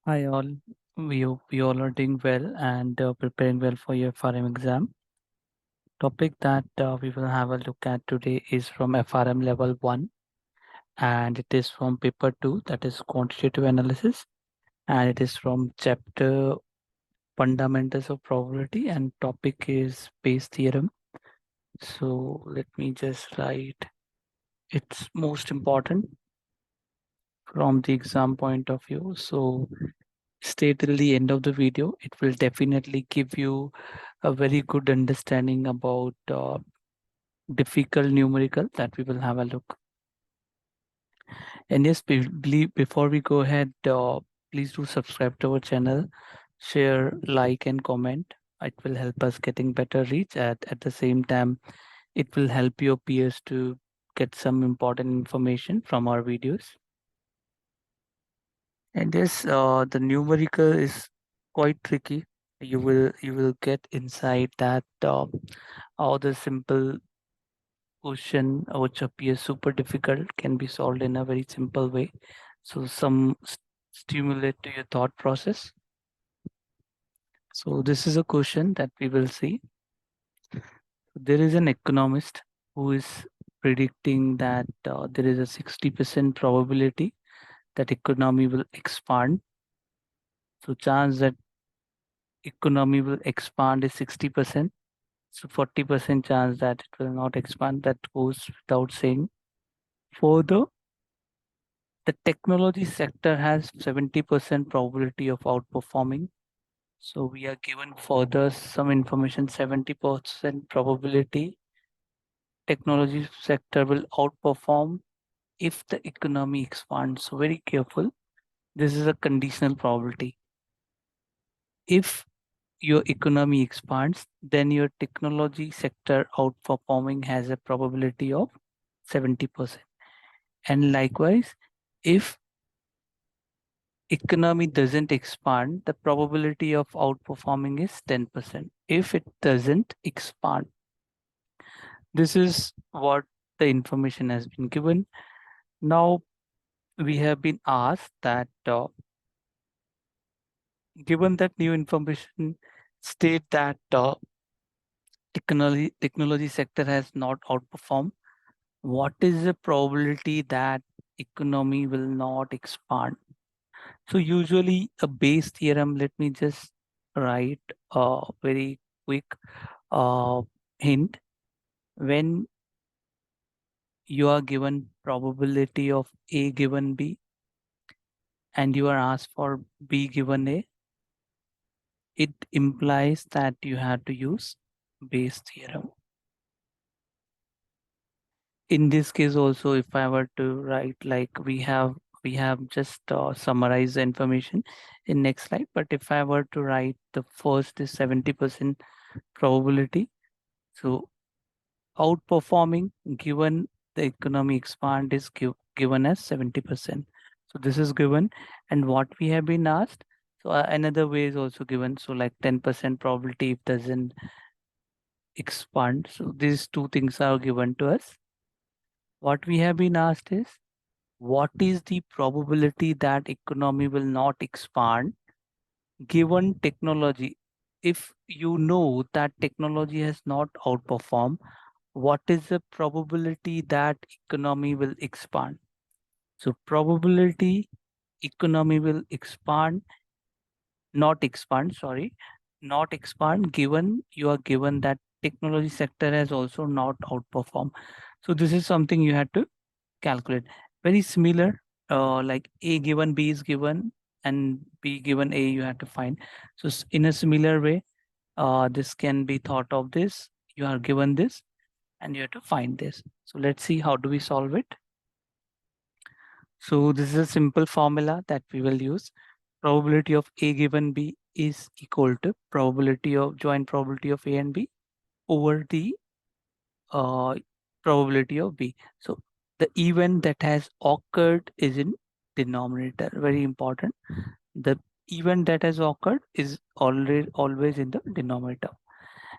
Hi all, we hope you all are doing well and preparing well for your FRM exam. Topic that we will have a look at today is from FRM Level 1 and it is from paper 2, that is Quantitative Analysis, and it is from chapter Fundamentals of Probability, and topic is Bayes theorem. So let me just write it's most important from the exam point of view. So stay till the end of the video. It will definitely give you a very good understanding about difficult numerical that we will have a look. And yes, before we go ahead, please do subscribe to our channel, share, like, and comment. It will help us getting better reach. At the same time, it will help your peers to get some important information from our videos. And yes, the numerical is quite tricky. You will get insight that how the simple question which appears super difficult can be solved in a very simple way. So some stimulate to your thought process. So this is a question that we will see. There is an economist who is predicting that there is a 60% probability that economy will expand. So chance that economy will expand is 60%. So 40% chance that it will not expand. That goes without saying. Further, the technology sector has 70% probability of outperforming. So we are given further some information, 70% probability technology sector will outperform if the economy expands. So very careful. This is a conditional probability. If your economy expands, then your technology sector outperforming has a probability of 70%. And likewise, if economy doesn't expand, the probability of outperforming is 10%. If it doesn't expand, this is what the information has been given. Now, we have been asked that given that new information state that technology sector has not outperformed, what is the probability that economy will not expand? So usually a Bayes theorem, let me just write a very quick uh, hint. When you are given probability of A given B and you are asked for B given A, it implies that you have to use Bayes theorem. In this case also, if I were to write like we have just summarized the information in next slide, but if I were to write the first is 70% probability, so outperforming given the economy expand is given as 70%. So this is given, and what we have been asked, so another way is also given, so like 10% probability if doesn't expand. So these two things are given to us. What we have been asked is what is the probability that economy will not expand given technology? If you know that technology has not outperformed, what is the probability that economy will expand? So probability economy will expand, not expand, sorry, not expand given you are given that technology sector has also not outperformed. So this is something you had to calculate. Very similar, like A given B is given and B given A you have to find. So in a similar way, this can be thought of this. You are given this and you have to find this. So let's see how do we solve it. So this is a simple formula that we will use. Probability of A given B is equal to probability of joint probability of A and B over the uh, probability of B. So the event that has occurred is in denominator. Very important. The event that has occurred is already always in the denominator.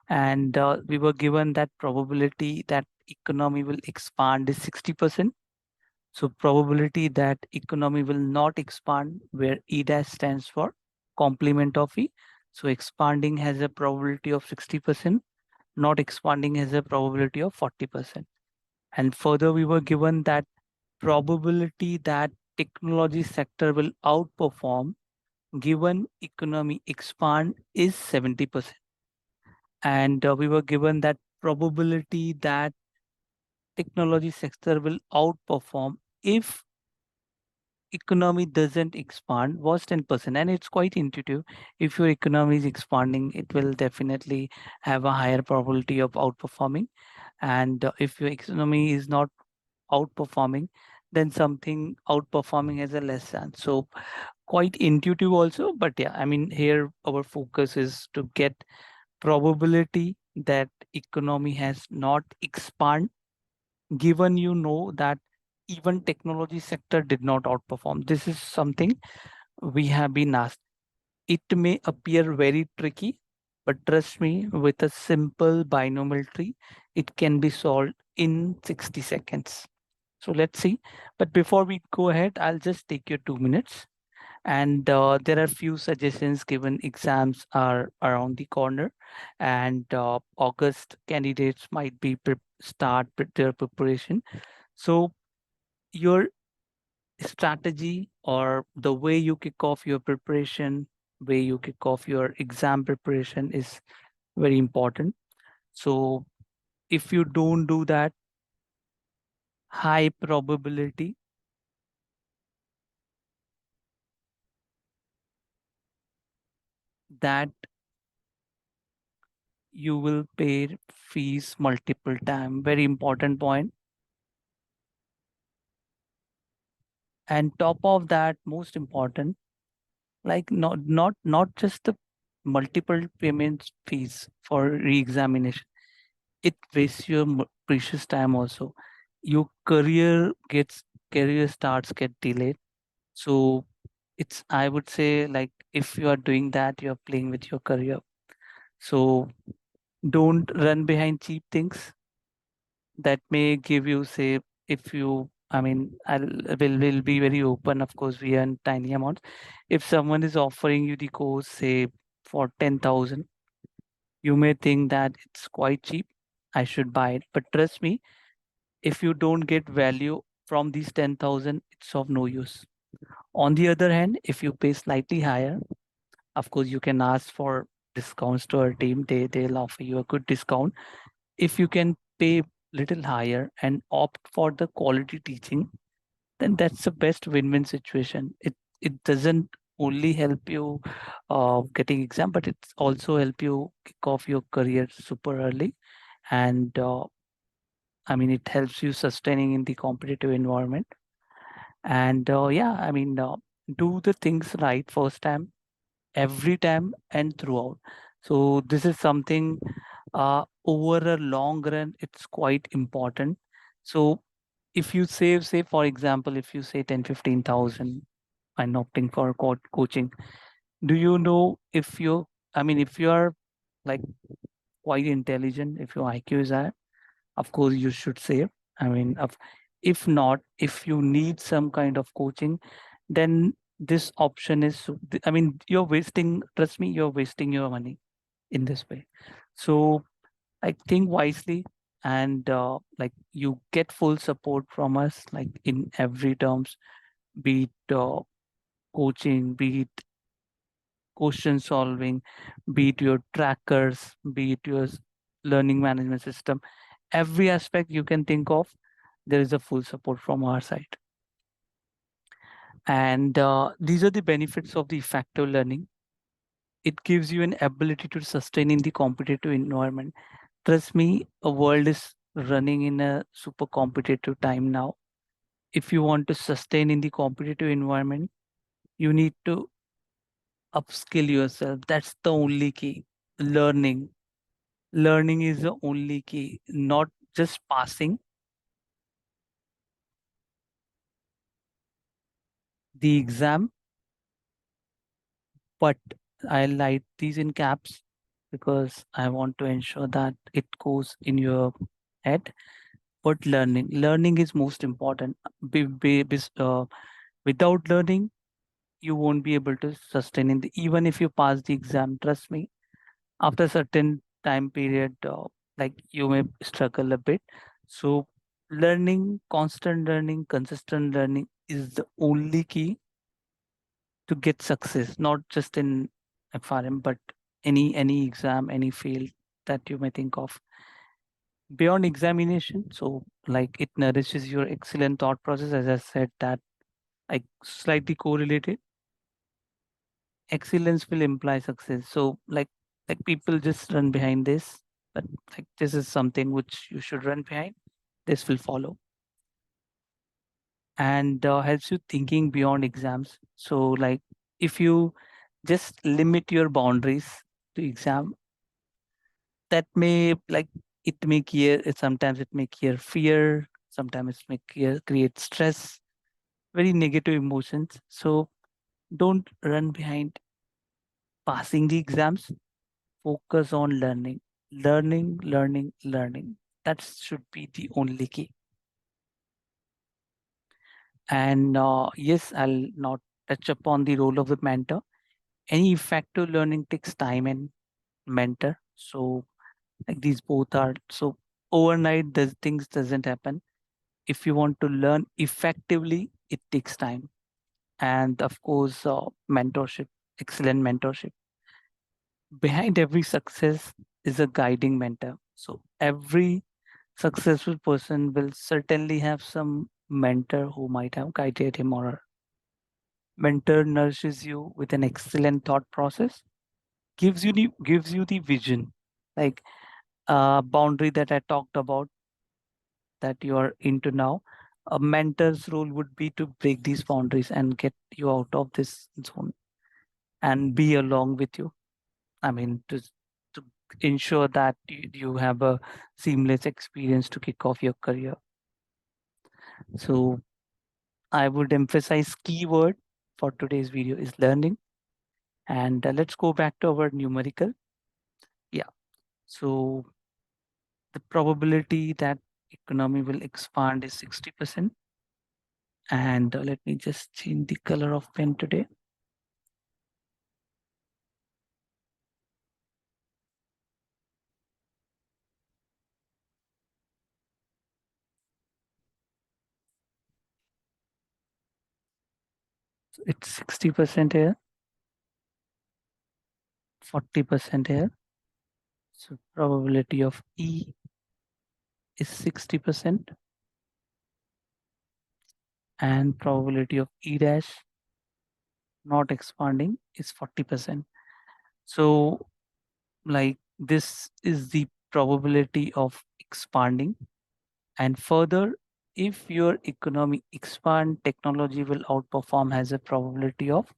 And we were given that probability that economy will expand is 60%. So probability that economy will not expand, where E dash stands for complement of E. So expanding has a probability of 60%, not expanding has a probability of 40%. And further, we were given that probability that technology sector will outperform given economy expand is 70%. And we were given that probability that technology sector will outperform if economy doesn't expand was 10%. And it's quite intuitive. If your economy is expanding, it will definitely have a higher probability of outperforming. And if your economy is not outperforming, then something outperforming has a less chance. So quite intuitive also. But yeah, I mean, here our focus is to get probability that economy has not expand, given that even technology sector did not outperform. This is something we have been asked. It may appear very tricky, but trust me, with a simple binomial tree, it can be solved in 60 seconds. So let's see. But before we go ahead, I'll just take your 2 minutes. And there are few suggestions given. Exams are around the corner, and August candidates might be start with their preparation. So your strategy or the way you kick off your preparation, way you kick off your exam preparation is very important. So if you don't do that, high probability that you will pay fees multiple time. Very important point. And top of that, most important, like not just the multiple payments fees for re-examination. It wastes your precious time also. Your career starts get delayed. So it's, I would say, like, if you are doing that, you're playing with your career. So don't run behind cheap things that may give you, say, if you, I mean, will be very open. Of course, we earn tiny amounts. If someone is offering you the course, say, for 10,000, you may think that it's quite cheap. I should buy it. But trust me, if you don't get value from these 10,000, it's of no use. On the other hand, if you pay slightly higher, of course, you can ask for discounts to our team. They'll offer you a good discount. If you can pay little higher and opt for the quality teaching, then that's the best win-win situation. It doesn't only help you getting exam, but it's also help you kick off your career super early. And I mean, it helps you sustaining in the competitive environment. And yeah, I mean, do the things right first time, every time, and throughout. So this is something over a long run, it's quite important. So if you save, say, for example, if you say 10, 15,000 and opting for coaching, do you know if you, I mean, if you are like quite intelligent, if your IQ is high, of course you should save. I mean, if not, if you need some kind of coaching, then this option is, I mean, you're wasting, trust me, you're wasting your money in this way. So I think wisely, and like you get full support from us, like in every terms, be it coaching, be it question solving, be it your trackers, be it your learning management system, every aspect you can think of, there is a full support from our side. And these are the benefits of the effective learning. It gives you an ability to sustain in the competitive environment. Trust me, a world is running in a super competitive time now. If you want to sustain in the competitive environment, you need to upskill yourself. That's the only key. Learning. Learning is the only key, not just passing the exam, but I write these in caps because I want to ensure that it goes in your head. But learning is most important. Without learning, you won't be able to sustain in even if you pass the exam. Trust me, after a certain time period, like you may struggle a bit. So learning, constant learning, consistent learning is the only key to get success, not just in FRM, but any exam, any field that you may think of. Beyond examination, so like it nourishes your excellent thought process, as I said, that like slightly correlated. Excellence will imply success. So like people just run behind this, but like this is something which you should run behind. This will follow and helps you thinking beyond exams. So like if you just limit your boundaries to exam, that may like it may clear sometimes it may clear fear, sometimes it may create stress, very negative emotions. So don't run behind passing the exams. Focus on learning, learning. That should be the only key. And yes, I'll not touch upon the role of the mentor. Any effective learning takes time and mentor. So like these both are so overnight. Does things doesn't happen. If you want to learn effectively, it takes time. And of course, mentorship, excellent mentorship. Behind every success is a guiding mentor. So every successful person will certainly have some mentor who might have guided him or her. Mentor nourishes you with an excellent thought process, gives you the vision, like boundary that I talked about that you are into now. A mentor's role would be to break these boundaries and get you out of this zone and be along with you. I mean, to ensure that you have a seamless experience to kick off your career. So I would emphasize keyword for today's video is learning. And let's go back to our numerical. Yeah. So the probability that economy will expand is 60%. And let me just change the color of pen today. So it's 60% here, 40% here. So probability of E is 60% and probability of E dash not expanding is 40%. So like this is the probability of expanding. And further, if your economy expand, technology will outperform has a probability of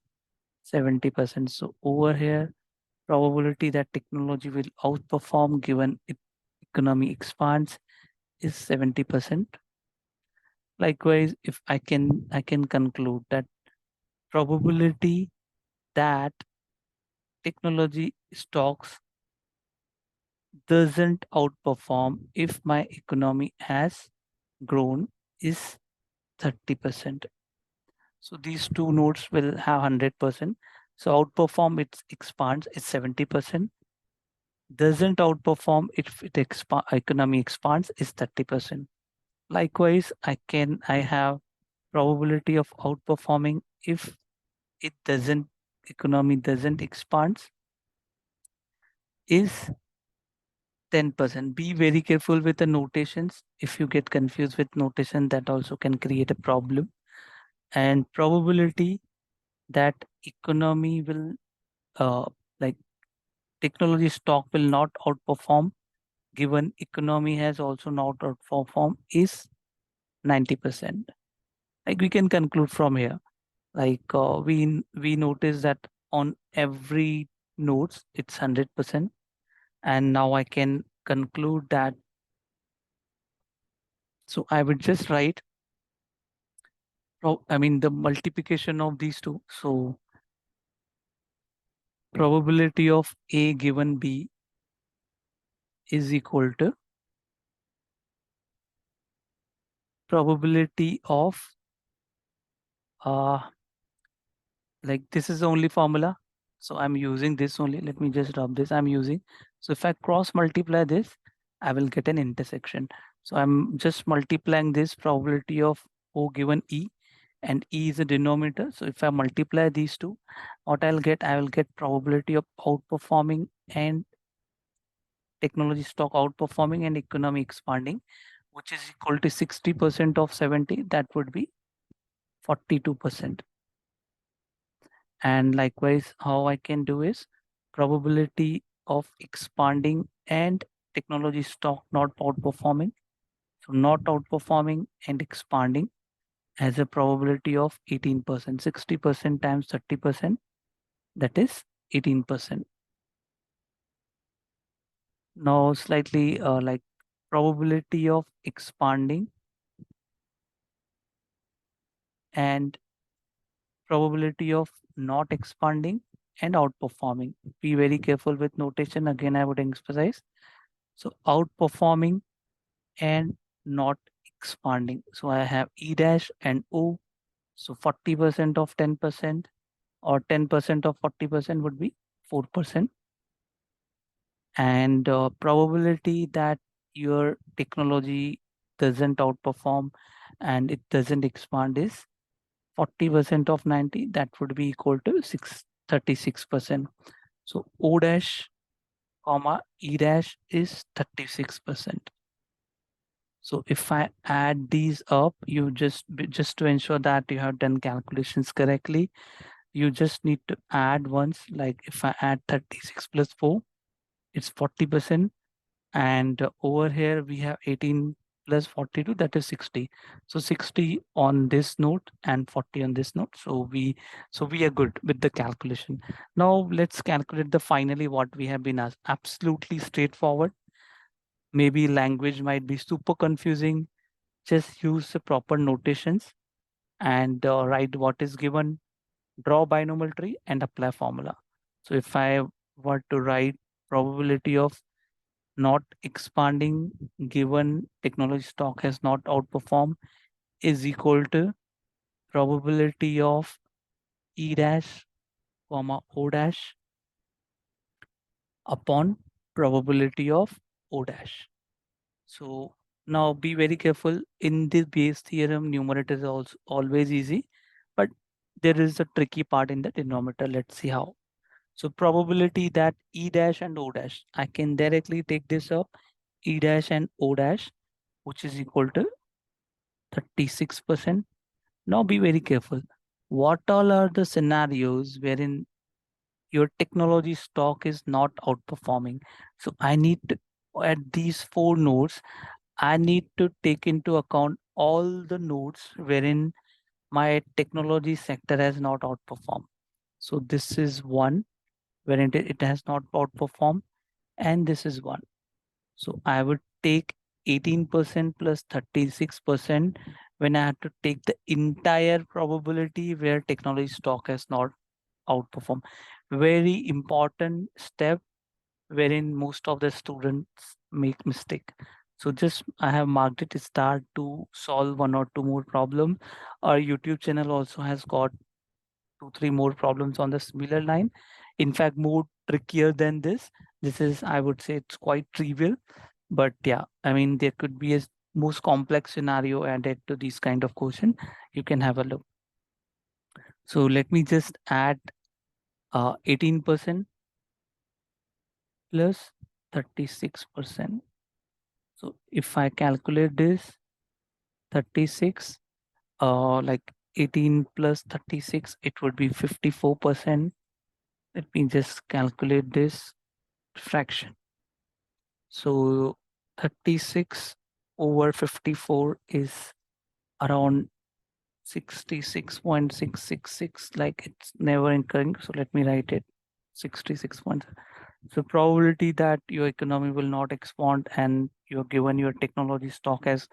70%. So over here, probability that technology will outperform given economy expands is 70%. Likewise, if I can conclude that probability that technology stocks doesn't outperform if my economy has grown is 30%. So these two nodes will have 100%. So outperform it expands is 70%. Doesn't outperform if economy expands is 30%. Likewise, I have probability of outperforming if it doesn't economy doesn't expands is 10%. Be very careful with the notations. If you get confused with notation, that also can create a problem. And probability that economy will like technology stock will not outperform given economy has also not outperformed is 90%. Like we can conclude from here. Like we notice that on every nodes it's 100%. And now I can conclude that. So I would just write, I mean, the multiplication of these two. So probability of A given B is equal to probability of uh like this is the only formula. So I'm using this only. Let me just drop this. I'm using. So if I cross multiply this, I will get an intersection. So I'm just multiplying this probability of O given E, and E is a denominator. So if I multiply these two, what I'll get, I will get probability of outperforming and technology stock outperforming and economy expanding, which is equal to 60% of 70. That would be 42%. And likewise, how I can do is probability of expanding and technology stock not outperforming. So not outperforming and expanding has a probability of 18%. 60% times 30%, that is 18%. Now slightly like probability of expanding and probability of not expanding and outperforming. Be very careful with notation. Again, I would emphasize. So outperforming and not expanding. So I have E dash and O. So 40% of 10% or 10% of 40% would be 4%. And probability that your technology doesn't outperform and it doesn't expand is 40% of 90. That would be equal to 36%. So O dash comma E dash is 36%. So if I add these up, you just to ensure that you have done calculations correctly, you just need to add once. Like if I add 36 plus 4, it's 40%. And over here we have 18 plus 42, that is 60. So 60 on this note and 40 on this note. So we are good with the calculation. Now let's calculate the finally what we have been asked. Absolutely straightforward. Maybe language might be super confusing. Just use the proper notations and write what is given, draw binomial tree and apply formula. So if I were to write probability of not expanding given technology stock has not outperformed is equal to probability of E dash comma O dash upon probability of O dash. So now be very careful. In this Bayes theorem, numerator is also always easy, but there is a tricky part in the denominator. Let's see how. So probability that E dash and O dash, I can directly take this up, E dash and O dash, which is equal to 36%. Now be very careful. What all are the scenarios wherein your technology stock is not outperforming? So I need to, at these four nodes, I need to take into account all the nodes wherein my technology sector has not outperformed. So this is one wherein it has not outperformed, and this is one. So I would take 18% plus 36% when I have to take the entire probability where technology stock has not outperformed. Very important step wherein most of the students make mistake. So just I have marked it start to solve one or two more problem. Our YouTube channel also has got 2, 3 more problems on the similar line. In fact, more trickier than this. This is, I would say, it's quite trivial, but yeah, I mean, there could be a most complex scenario added to these kind of question. You can have a look. So let me just add 18% plus 36%. So if I calculate this 36, like 18 plus 36, it would be 54%. Let me just calculate this fraction. So 36 over 54 is around 66.666, like it's never incurring. So let me write it 66 points. So probability that your economy will not expand and you're given your technology stock as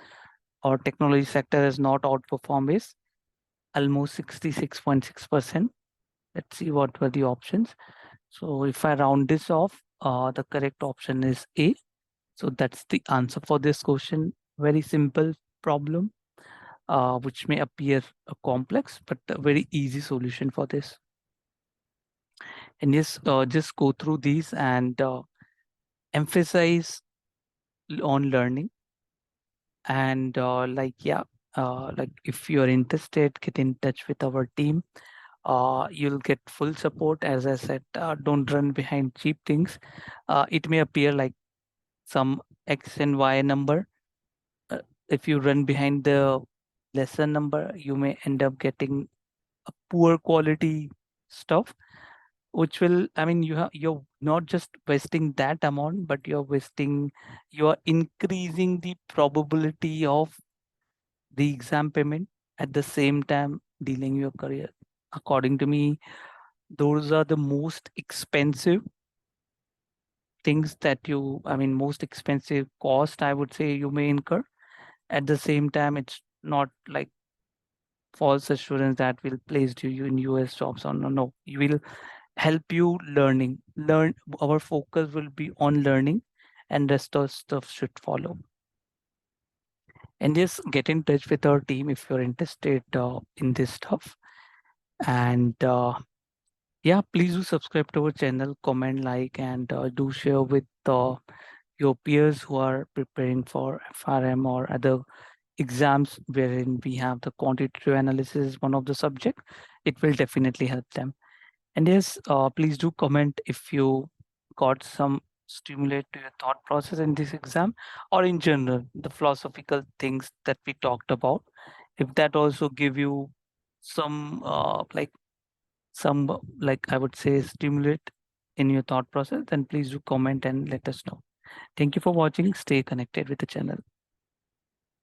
or technology sector has not outperformed is almost 66.6%. Let's see what were the options. So if I round this off, the correct option is A. So that's the answer for this question. Very simple problem. which may appear complex, but a very easy solution for this. And yes, just go through these and emphasize on learning. And like if you're interested, get in touch with our team. You'll get full support. As I said, don't run behind cheap things. It may appear like some X and Y number. Uh, if you run behind the lesser number, you may end up getting a poor quality stuff, which will, I mean, you're not just wasting that amount, but you're increasing the probability of the exam payment, at the same time dealing your career. According to me, those are the most expensive things that most expensive cost, I would say, you may incur. At the same time, it's not like false assurance that will place you in US jobs or no. No, you will help you learn. Our focus will be on learning, and rest of stuff should follow. And just get in touch with our team if you're interested in this stuff. And yeah, please do subscribe to our channel, comment, like, and do share with your peers who are preparing for FRM or other exams wherein we have the quantitative analysis, one of the subject. It will definitely help them. And yes, please do comment if you got some stimulate to your thought process in this exam, or in general the philosophical things that we talked about. If that also give you some like I would say stimulate in your thought process, then please do comment and let us know. Thank you for watching. Stay connected with the channel.